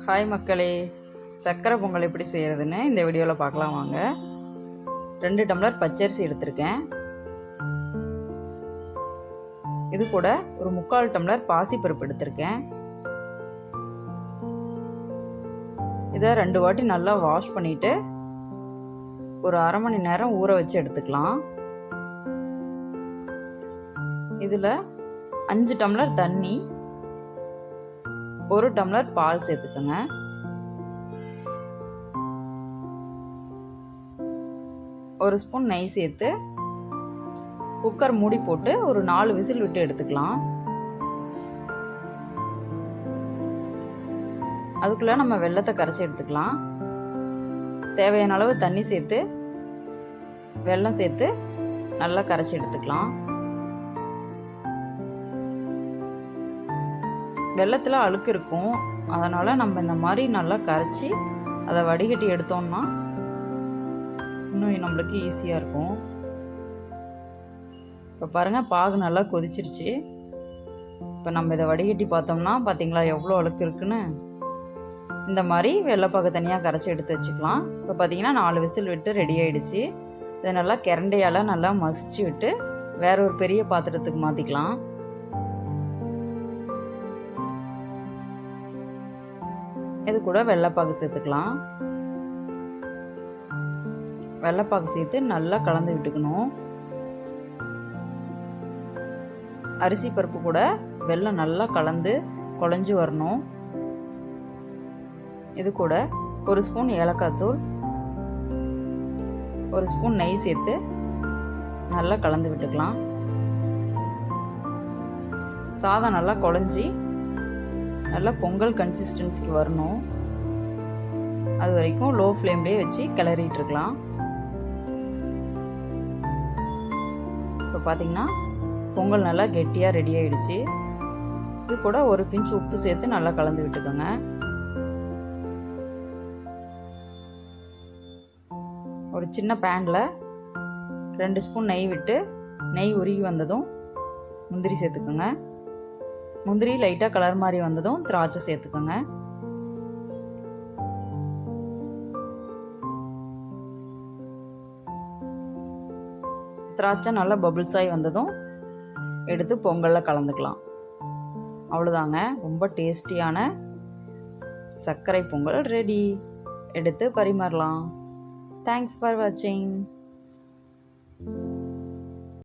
Hi மக்களே, சக்கரை பொங்கல் எப்படி செய்கிறதுன்னு இந்த வீடியோவில் பார்க்கலாம் வாங்க. 2 டம்ளர் பச்சரிசி எடுத்திருக்கேன். இது கூட ஒரு 3/4 டம்ளர் பாசிப்பருப்பு எடுத்திருக்கேன். இதை 2 வாட்டி நல்லா வாஷ் பண்ணிவிட்டு ஒரு அரை மணி நேரம் ஊற வச்சு எடுத்துக்கலாம். இதில் 5 டம்ளர் தண்ணி, 1 டம்ளர் பால் சேர்த்துக்கோங்க. ஒரு ஸ்பூன் நெய் சேர்த்து குக்கர் மூடி போட்டு ஒரு 4 விசில் விட்டு எடுத்துக்கலாம். அதுக்குள்ள நம்ம வெல்லத்தை கரைச்சி எடுத்துக்கலாம். தேவையான அளவு தண்ணி சேர்த்து வெல்லம் சேர்த்து நல்லா கரைச்சி எடுத்துக்கலாம். வெல்லத்தில் அழுக்கு இருக்கும், அதனால் நம்ம இந்த மாதிரி நல்லா கரைச்சி அதை வடிகட்டி எடுத்தோம்னா இன்னும் நம்மளுக்கு ஈஸியாக இருக்கும். இப்போ பாருங்கள், பாகு நல்லா கொதிச்சிருச்சு. இப்போ நம்ம இதை வடிகட்டி பார்த்தோம்னா பார்த்தீங்களா எவ்வளோ அழுக்கு இருக்குன்னு. இந்த மாதிரி வெள்ளைப்பாகு தனியாக கரைச்சி எடுத்து வச்சுக்கலாம். இப்போ பார்த்தீங்கன்னா 4 விசில் விட்டு ரெடி ஆகிடுச்சு. இதை நல்லா கிரண்டையால் நல்லா மசிச்சு விட்டு வேற ஒரு பெரிய பாத்திரத்துக்கு மாற்றிக்கலாம். இது கூட வெள்ளைப்பாகு சேர்த்துக்கலாம். வெள்ளைப்பாகு சேர்த்து நல்லா கலந்து விட்டுக்கணும். அரிசி பருப்பு கூட வெல்லம் நல்லா கலந்து குழஞ்சி வரணும். இது கூட ஒரு ஸ்பூன் ஏலக்காய் தூள், ஒரு ஸ்பூன் நெய் சேர்த்து நல்லா கலந்து விட்டுக்கலாம். சாதம் நல்லா குழஞ்சி நல்லா பொங்கல் கன்சிஸ்டன்சிக்கு வரணும். அது வரைக்கும் லோ ஃப்ளேம்லேயே வச்சு கிளறிட்டு இருக்கலாம். இப்போ பார்த்தீங்கன்னா பொங்கல் நல்லா கெட்டியாக ரெடி ஆகிடுச்சு. இது கூட ஒரு பிஞ்ச் உப்பு சேர்த்து நல்லா கலந்து விட்டுக்கோங்க. ஒரு சின்ன பேனில் 2 ஸ்பூன் நெய் விட்டு நெய் உருகி வந்ததும் முந்திரி சேர்த்துக்கோங்க. முந்திரி லைட்டாக கலர் மாதிரி வந்ததும் திராட்சை சேர்த்துக்கோங்க. திராட்சை நல்லா பபிள்ஸ் ஆகி வந்ததும் எடுத்து பொங்கலில் கலந்துக்கலாம். அவ்வளோதாங்க, ரொம்ப டேஸ்டியான சர்க்கரை பொங்கல் ரெடி. எடுத்து பரிமாறலாம். தேங்க்ஸ் ஃபார் வாட்சிங்.